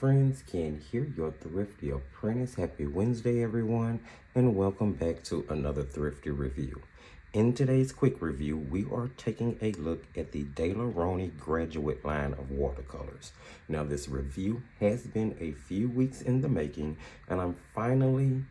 friends, Ken here, your thrifty apprentice. Happy Wednesday, everyone, and welcome back to another thrifty review. In today's quick review, we are taking a look at the Daler Rowney Graduate line of watercolors. Now, this review has been a few weeks in the making, and I'm finally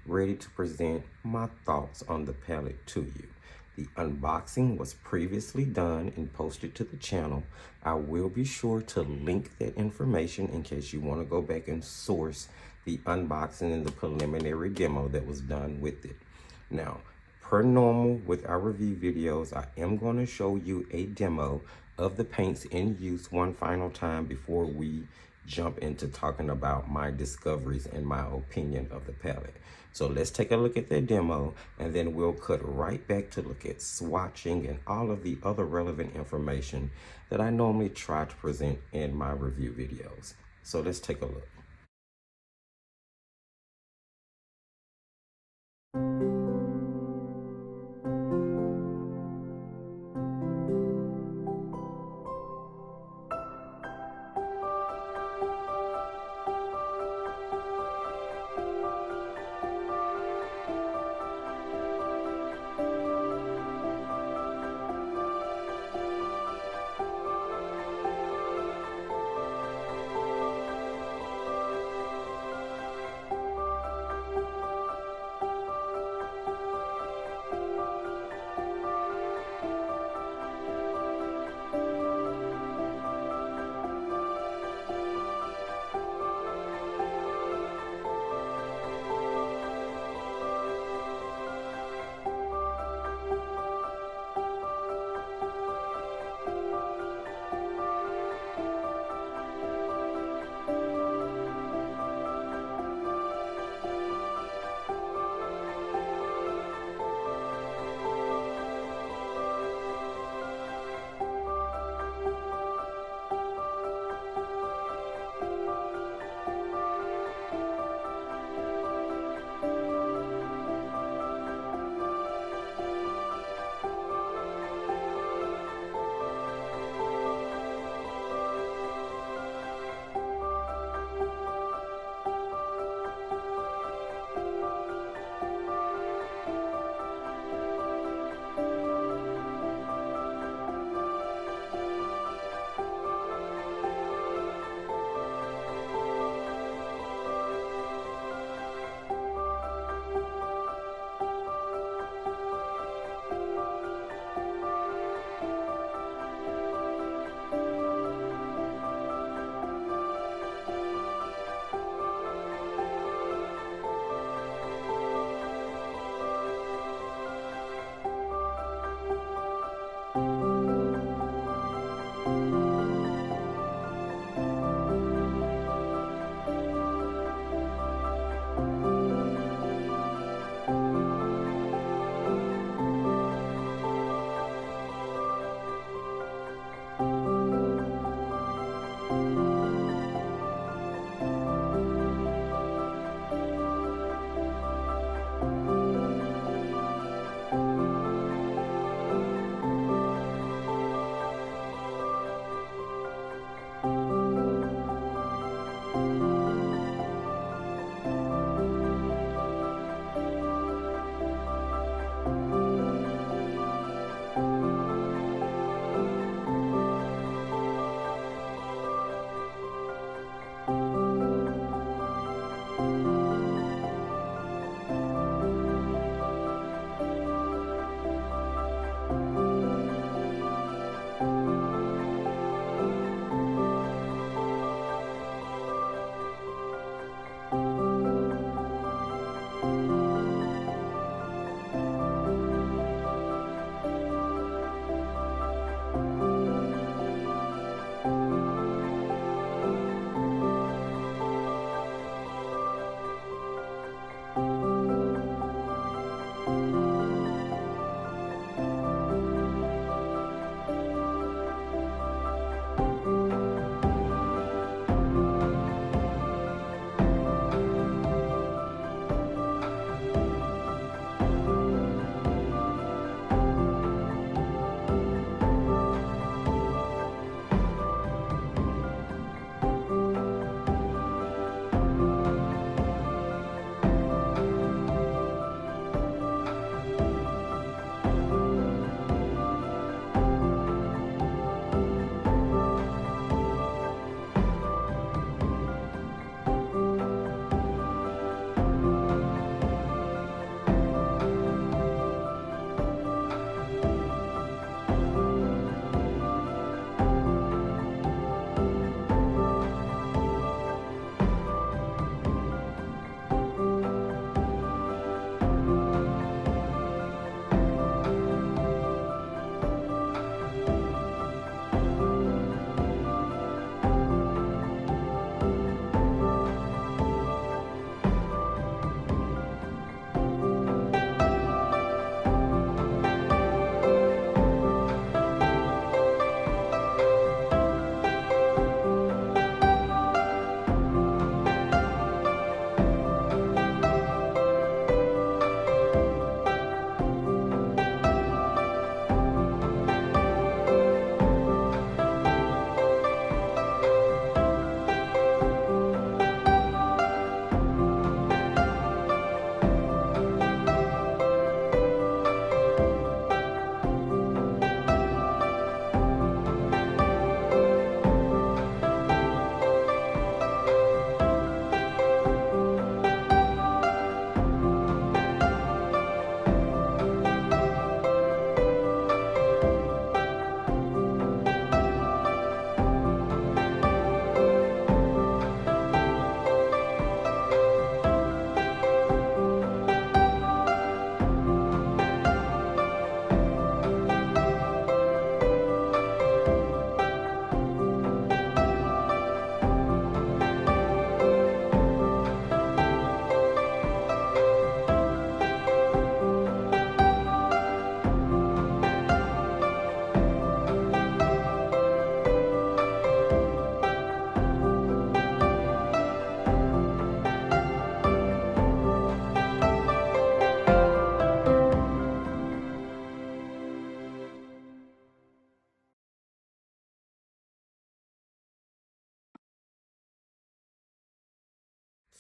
ready to present my thoughts on the palette to you. The unboxing was previously done and posted to the channel. I will be sure to link that information in case you want to go back and source the unboxing and the preliminary demo that was done with it. Now, per normal with our review videos, I am going to show you a demo of the paints in use one final time before we jump into talking about my discoveries and my opinion of the palette. So let's take a look at that demo, and then we'll cut right back to look at swatching and all of the other relevant information that I normally try to present in my review videos. So let's take a look.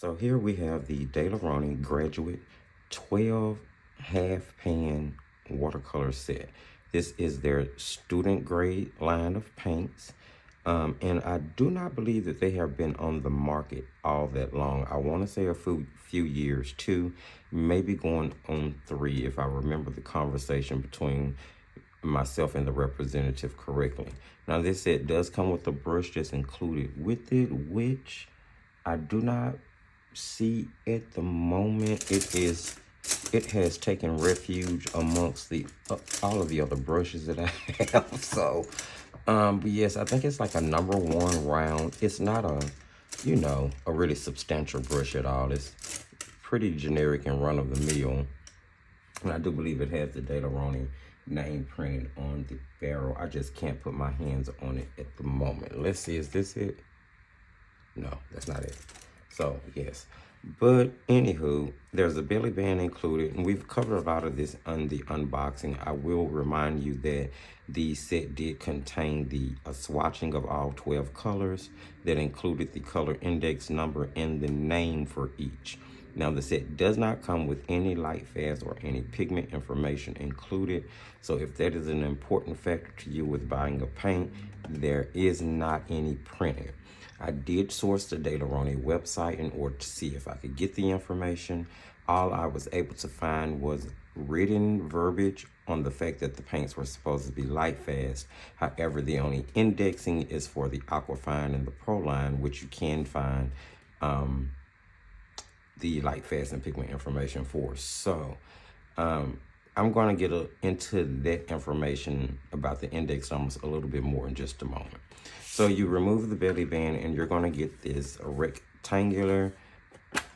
So here we have the Daler Rowney Graduate 12 half pan watercolor set. This is their student grade line of paints. And I do not believe that they have been on the market all that long. I want to say a few years, 2, maybe going on 3, if I remember the conversation between myself and the representative correctly. Now this set does come with a brush that's included with it, which I do not see at the moment. It has taken refuge amongst the all of the other brushes that I have. So but yes, I think it's like a #1 round. It's not a a really substantial brush at all. It's pretty generic and run-of-the-mill, and I do believe it has the Daler Rowney name printed on the barrel. I just can't put my hands on it at the moment. Let's see, is this it? No, that's not it. So yes, but anywho, there's a belly band included, and we've covered a lot of this on the unboxing. I will remind you that the set did contain the swatching of all 12 colors that included the color index number and the name for each. Now the set does not come with any light fast or any pigment information included. So if that is an important factor to you with buying a paint, there is not any printed. I did source the Daler Rowney website in order to see if I could get the information. All I was able to find was written verbiage on the fact that the paints were supposed to be light fast. However, the only indexing is for the Aquafine and the Pro line, which you can find the light fast and pigment information for. So I'm going to get into that information about the index numbers a little bit more in just a moment. So you remove the belly band and you're going to get this rectangular,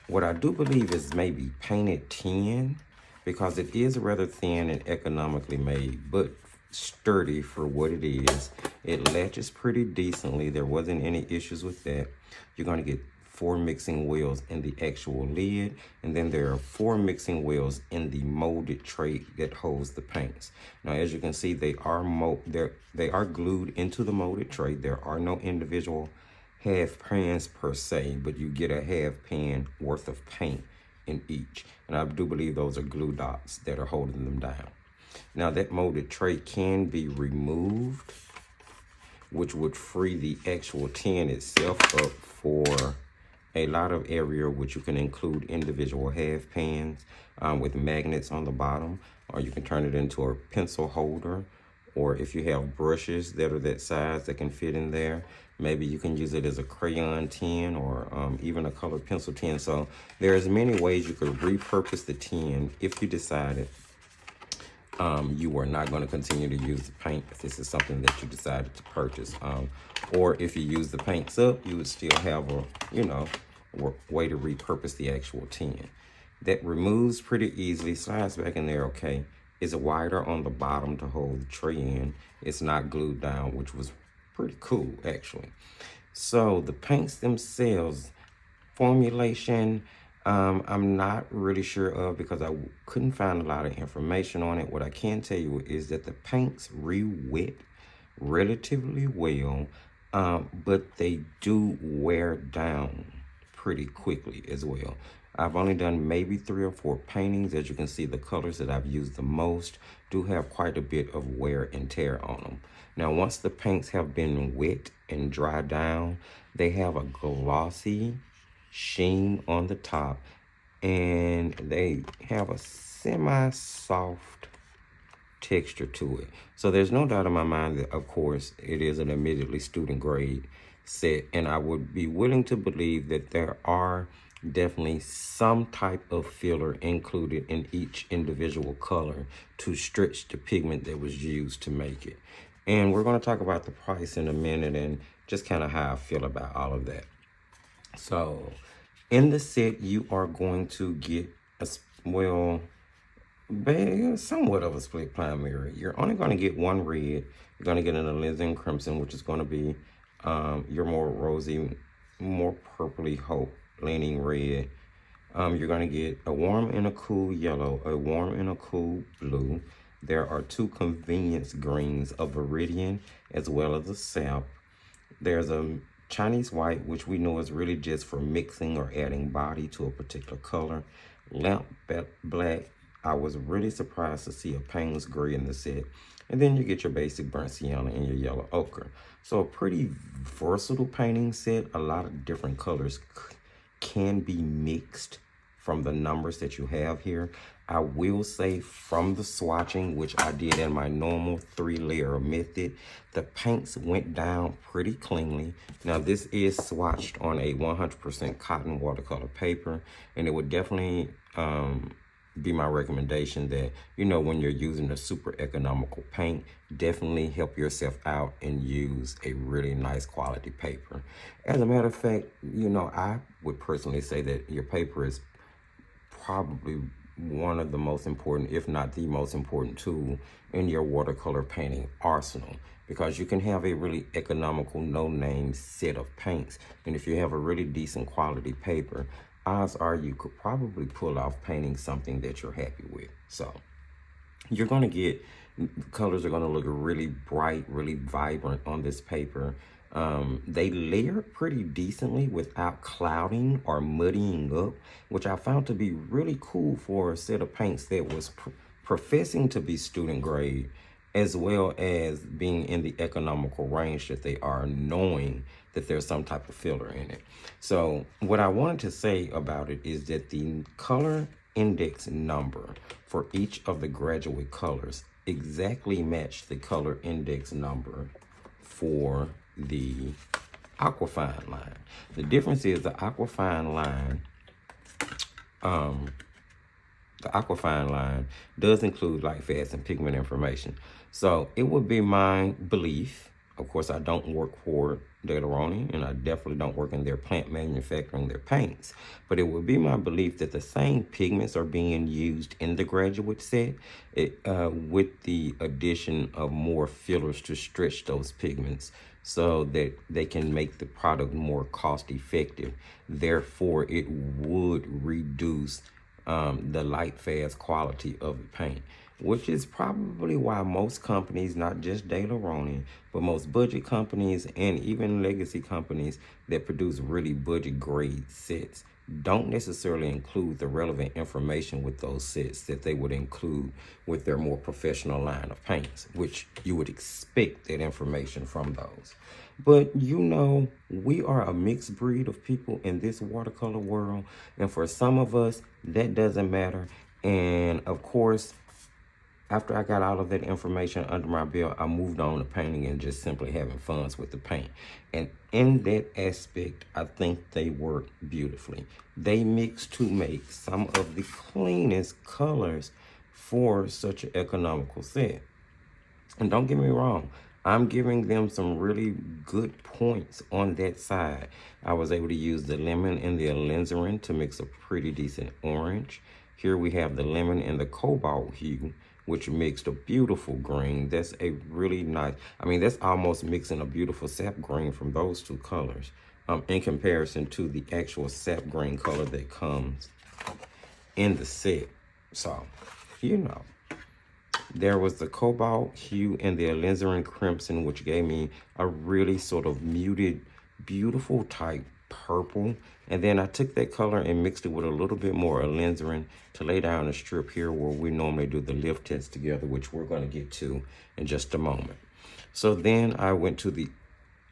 what I do believe is maybe painted tin, because it is rather thin and economically made, but sturdy for what it is. It latches pretty decently. There wasn't any issues with that. You're going to get 4 mixing wheels in the actual lid, and then there are 4 mixing wheels in the molded tray that holds the paints. Now, as you can see, they are glued into the molded tray. There are no individual half pans per se, but you get a half pan worth of paint in each. And I do believe those are glue dots that are holding them down. Now, that molded tray can be removed, which would free the actual tin itself up for a lot of area, which you can include individual half pans with magnets on the bottom, or you can turn it into a pencil holder, or if you have brushes that are that size that can fit in there, maybe you can use it as a crayon tin or even a colored pencil tin. So there's many ways you could repurpose the tin if you decided you were not going to continue to use the paint, if this is something that you decided to purchase. Or if you use the paints up, you would still have a, way to repurpose the actual tin. That removes pretty easily, slides back in there okay. It's wider on the bottom to hold the tray in. It's not glued down, which was pretty cool, actually. So the paints themselves, formulation, I'm not really sure of because I couldn't find a lot of information on it. What I can tell you is that the paints re-wet relatively well, but they do wear down pretty quickly as well. I've only done maybe 3 or 4 paintings. As you can see, the colors that I've used the most do have quite a bit of wear and tear on them. Now, once the paints have been wet and dried down, they have a glossy sheen on the top, and they have a semi-soft texture to it. So there's no doubt in my mind that, of course, it is an admittedly student grade set, and I would be willing to believe that there are definitely some type of filler included in each individual color to stretch the pigment that was used to make it. And we're going to talk about the price in a minute and just kind of how I feel about all of that. So in the set, you are going to get somewhat of a split primary. You're only going to get 1 red. You're going to get an alizarin crimson, which is going to be your more rosy, more purpley hope leaning red. You're going to get a warm and a cool yellow, a warm and a cool blue. There are 2 convenience greens, a viridian as well as a sap. There's a Chinese white, which we know is really just for mixing or adding body to a particular color. Lamp black. I was really surprised to see a Payne's gray in the set. And then you get your basic burnt sienna and your yellow ochre. So a pretty versatile painting set. A lot of different colors can be mixed from the numbers that you have here. I will say from the swatching, which I did in my normal 3-layer method, the paints went down pretty cleanly. Now this is swatched on a 100% cotton watercolor paper, and it would definitely be my recommendation that, you know, when you're using a super economical paint, definitely help yourself out and use a really nice quality paper. As a matter of fact, you know, I would personally say that your paper is probably one of the most important, if not the most important tool in your watercolor painting arsenal, because you can have a really economical no-name set of paints, and if you have a really decent quality paper, odds are you could probably pull off painting something that you're happy with. So you're going to get, colors are going to look really bright, really vibrant on this paper. They layer pretty decently without clouding or muddying up, which I found to be really cool for a set of paints that was professing to be student grade, as well as being in the economical range that they are, knowing that there's some type of filler in it. So what I wanted to say about it is that the color index number for each of the graduate colors exactly match the color index number for the aquafine line. The difference is the aquafine line does include light, fast, and pigment information. So it would be my belief, of course I don't work for Daler Rowney, and I definitely don't work in their plant manufacturing their paints, but it would be my belief that the same pigments are being used in the graduate set, with the addition of more fillers to stretch those pigments so that they can make the product more cost effective. Therefore, it would reduce the light, fast quality of the paint, which is probably why most companies, not just Daler Rowney, but most budget companies and even legacy companies that produce really budget grade sets don't necessarily include the relevant information with those sets that they would include with their more professional line of paints, which you would expect that information from those. But you know, we are a mixed breed of people in this watercolor world, and for some of us, that doesn't matter. And of course, after I got all of that information under my belt, I moved on to painting and just simply having fun with the paint. And in that aspect, I think they work beautifully. They mix to make some of the cleanest colors for such an economical set. And don't get me wrong, I'm giving them some really good points on that side. I was able to use the lemon and the alizarin to mix a pretty decent orange. Here we have the lemon and the cobalt hue, which mixed a beautiful green. That's a really nice, I mean, that's almost mixing a beautiful sap green from those two colors in comparison to the actual sap green color that comes in the set. So, you know, there was the cobalt hue and the alizarin crimson, which gave me a really sort of muted, beautiful type purple. And then I took that color and mixed it with a little bit more alizarin to lay down a strip here where we normally do the lift test together, which we're going to get to in just a moment. So then I went to the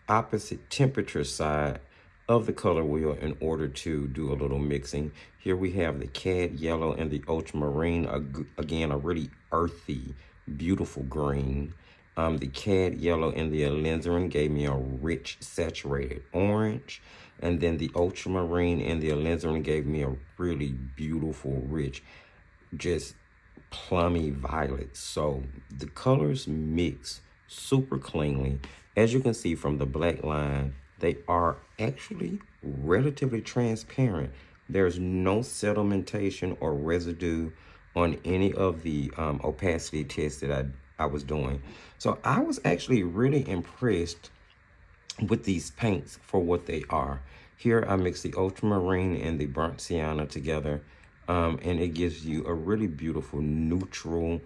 opposite temperature side of the color wheel in order to do a little mixing. Here we have the cad yellow and the ultramarine, again, a really earthy, beautiful green. The cad yellow and the alizarin gave me a rich, saturated orange. And then the ultramarine and the alizarin gave me a really beautiful, rich, just plummy violet. So the colors mix super cleanly. As you can see from the black line, they are actually relatively transparent. There's no sedimentation or residue on any of the opacity tests that I was doing. So I was actually really impressed with these paints for what they are. Here I mix the ultramarine and the burnt sienna together, and it gives you a really beautiful neutral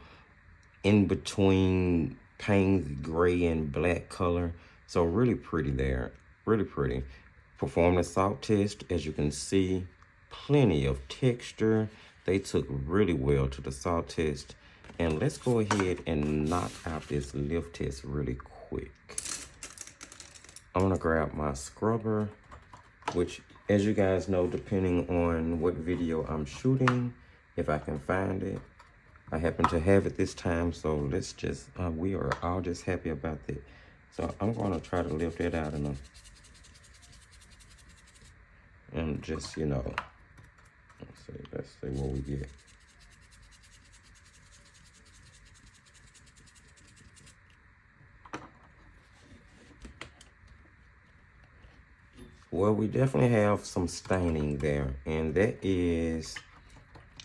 in between Payne's gray and black color. So really pretty there. really pretty. Performed the salt test. As you can see, plenty of texture. They took really well to the salt test. And let's go ahead and knock out this lift test really quick. I'm gonna grab my scrubber, which, as you guys know, depending on what video I'm shooting, if I can find it, I happen to have it this time, so let's just, we are all just happy about that. So I'm gonna try to lift it out and just, you know, let's see what we get. Well, we definitely have some staining there, and that is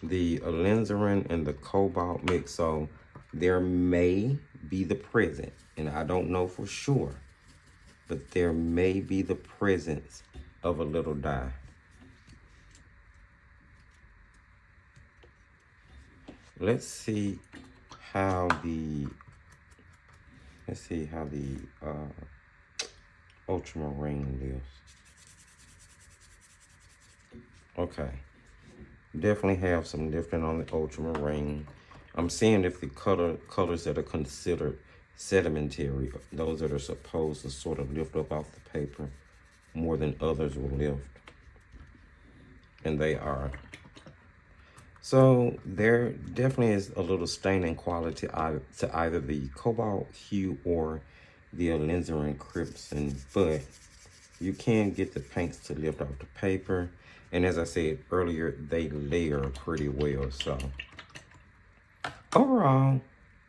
the alizarin and the cobalt mix. So there may be the present, and I don't know for sure, but there may be the presence of a little dye. Let's see how the ultramarine lives. Okay, definitely have some lifting on the ultramarine. I'm seeing if the colors that are considered sedimentary, those that are supposed to sort of lift up off the paper more than others will lift. And they are. So there definitely is a little staining quality to either the cobalt hue or the alizarin crimson, but you can get the paints to lift off the paper. And as I said earlier, they layer pretty well. So overall,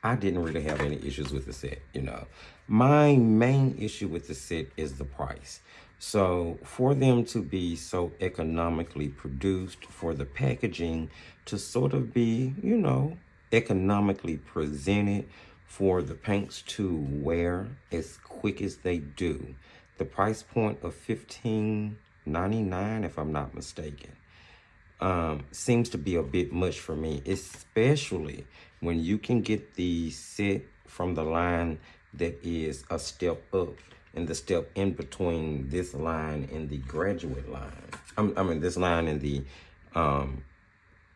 I didn't really have any issues with the set, you know. My main issue with the set is the price. So for them to be so economically produced, for the packaging to sort of be, you know, economically presented, for the paints to wear as quick as they do, the price point of $15.99, if I'm not mistaken, seems to be a bit much for me, especially when you can get the set from the line that is a step up and the step in between this line and the graduate line. I mean this line and the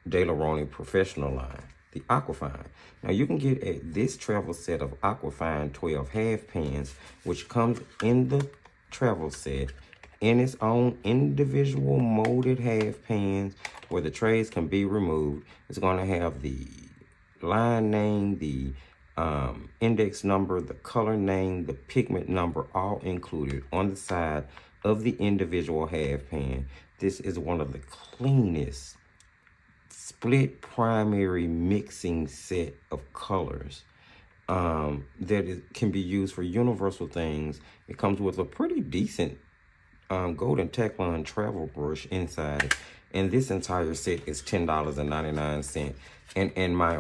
Daler Rowney professional line, the Aquafine. Now you can get this travel set of Aquafine 12 half pans, which comes in the travel set in its own individual molded half pans where the trays can be removed. It's going to have the line name, the index number, the color name, the pigment number, all included on the side of the individual half pan. This is one of the cleanest split primary mixing set of colors that can be used for universal things. It comes with a pretty decent golden Teflon travel brush inside, and this entire set is $10.99. And in my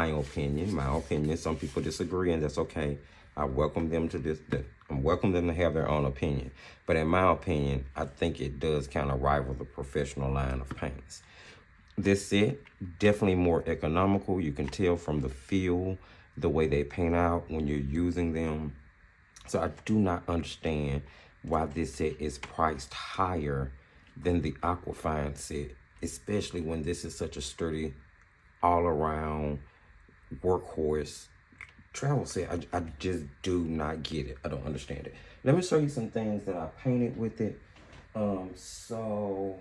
opinion, some people disagree, and that's okay. I welcome them to welcome them to have their own opinion. But in my opinion, I think it does kind of rival the professional line of paints. This set, definitely more economical. You can tell from the feel, the way they paint out when you're using them. So I do not understand why this set is priced higher than the Aquafine set, especially when this is such a sturdy, all-around workhorse travel set. I just do not get it. I don't understand it. Let me show you some things that I painted with it. So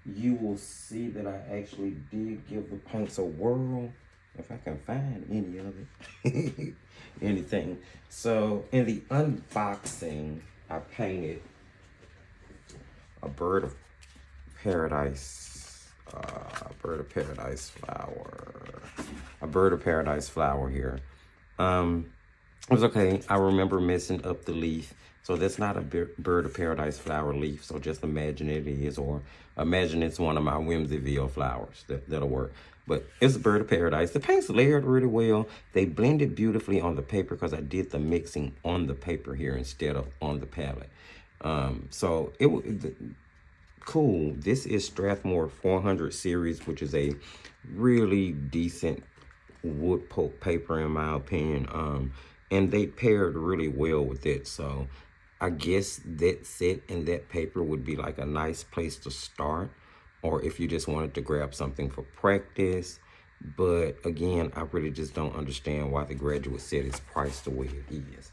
you will see that I actually did give the paints a whirl, if I can find any of it, anything. So in the unboxing, I painted a bird of paradise flower here. It was okay. I remember messing up the leaf. So that's not a bird of paradise flower leaf. So just imagine it is, or imagine it's one of my Whimsyville flowers. That'll work. But it's a bird of paradise. The paint's layered really well. They blended beautifully on the paper because I did the mixing on the paper here instead of on the palette. So cool. This is Strathmore 400 series, which is a really decent wood pulp paper in my opinion. And they paired really well with it. So I guess that set and that paper would be like a nice place to start, or if you just wanted to grab something for practice. But again, I really just don't understand why the graduate set is priced the way it is.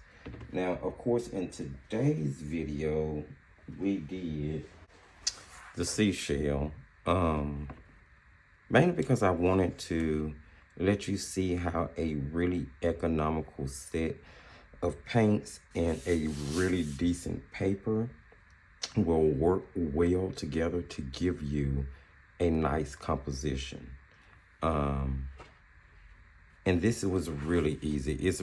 Now, of course, in today's video, we did the seashell, mainly because I wanted to let you see how a really economical set of paints and a really decent paper will work well together to give you a nice composition. And this was really easy. It's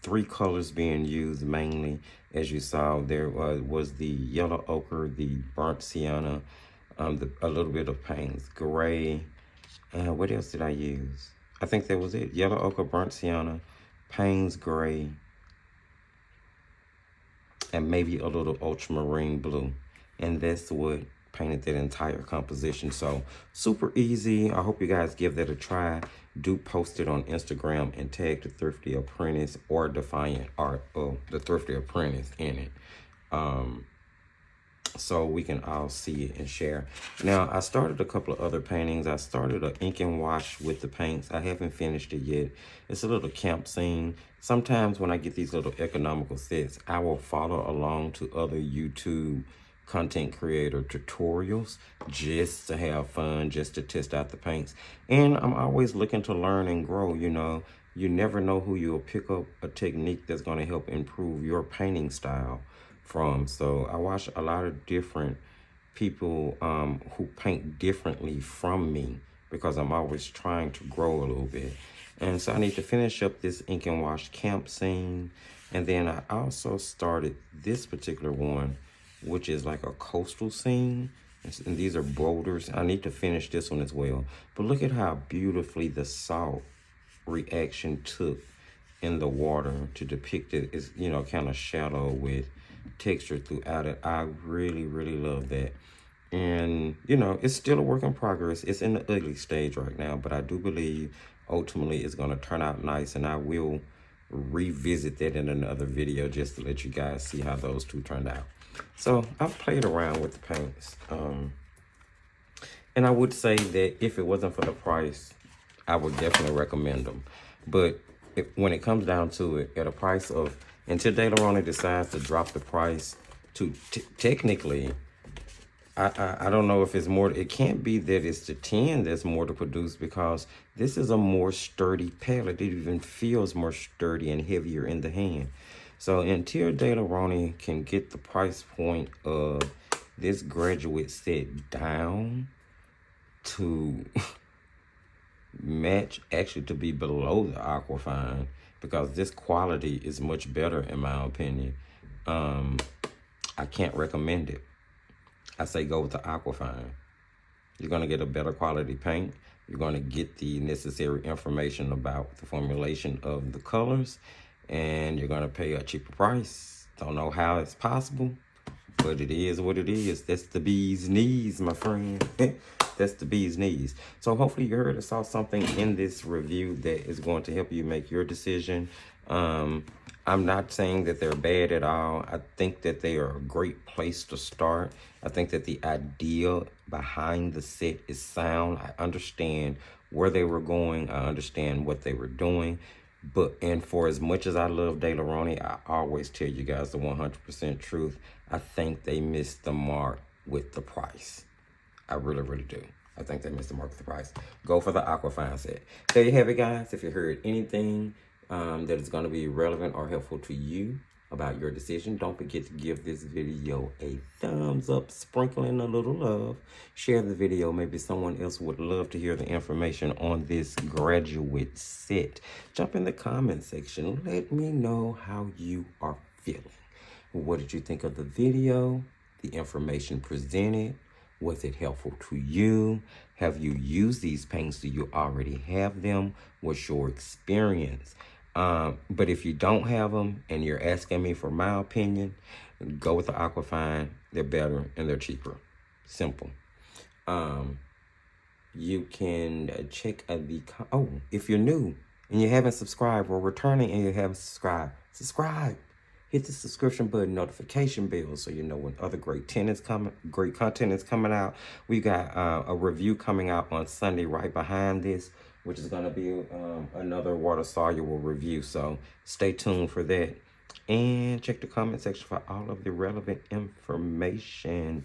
three colors being used mainly. As you saw, there was the yellow ochre, the burnt sienna, a little bit of Payne's gray. What else did I use? I think that was it. Yellow ochre, burnt sienna, Payne's gray, and maybe a little ultramarine blue. And that's what painted that entire composition. So super easy. I hope you guys give that a try. Do post it on Instagram and tag the Thrifty Apprentice or Defiant Art of the Thrifty Apprentice in it, so we can all see it and share. Now, I started a couple of other paintings. I started an ink and wash with the paints. I haven't finished it yet. It's a little camp scene. Sometimes when I get these little economical sets, I will follow along to other YouTube content creator tutorials just to have fun, just to test out the paints. And I'm always looking to learn and grow. You know, you never know who you'll pick up a technique that's going to help improve your painting style from. So I watch a lot of different people who paint differently from me, because I'm always trying to grow a little bit. And so I need to finish up this ink and wash camp scene. And then I also started this particular one, which is like a coastal scene. And these are boulders. I need to finish this one as well. But look at how beautifully the salt reaction took in the water to depict it. It's, you know, kind of shadow with texture throughout it. I really, really love that. And, you know, it's still a work in progress. It's in the ugly stage right now, but I do believe ultimately it's going to turn out nice, and I will revisit that in another video just to let you guys see how those two turned out. So I've played around with the paints, and I would say that if it wasn't for the price, I would definitely recommend them. But when it comes down to it, at a price of, until Daler Rowney decides to drop the price to technically, I don't know if it's more. It can't be that it's the 10 that's more to produce, because this is a more sturdy palette. It even feels more sturdy and heavier in the hand. So until Daler Rowney can get the price point of this graduate set down to match, actually to be below the Aquafine, because this quality is much better in my opinion, I can't recommend it. I say go with the Aquafine. You're going to get a better quality paint. You're going to get the necessary information about the formulation of the colors, and you're going to pay a cheaper price. Don't know how it's possible, but it is what it is. That's the bee's knees, my friend. That's the bee's knees. So hopefully you heard or saw something in this review that is going to help you make your decision. I'm not saying that they're bad at all. I think that they are a great place to start. I think that the idea behind the set is sound. I understand where they were going. I understand what they were doing. And for as much as I love Daler Rowney, I always tell you guys the 100% truth. I think they missed the mark with the price. I really, really do. I think they missed the mark with the price. Go for the Aquafine set. There you have it, guys. If you heard anything that is going to be relevant or helpful to you about your decision, don't forget to give this video a thumbs up, sprinkle in a little love, share the video. Maybe someone else would love to hear the information on this graduate set. Jump in the comment section. Let me know how you are feeling. What did you think of the video, the information presented? Was it helpful to you? Have you used these paints? Do you already have them? What's your experience? But if you don't have them and you're asking me for my opinion, go with the Aquafine. They're better and they're cheaper. Simple. You can check if you're new and you haven't subscribed, or returning and you haven't subscribed, subscribe. hit the subscription button, notification bell, so you know when other great content is coming out. We got a review coming out on Sunday right behind this, which is going to be another water soluble review. So stay tuned for that. And check the comment section for all of the relevant information.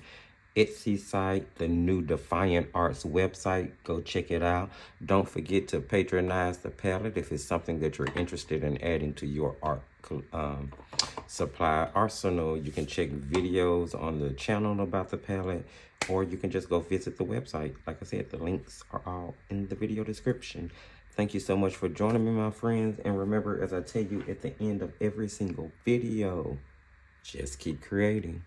Etsy site, the new Defiant Arts website. Go check it out. Don't forget to patronize the palette if it's something that you're interested in adding to your art supply arsenal. You can check videos on the channel about the palette, or you can just go visit the website. Like I said, the links are all in the video description. Thank you so much for joining me, my friends. And remember, as I tell you at the end of every single video, just keep creating.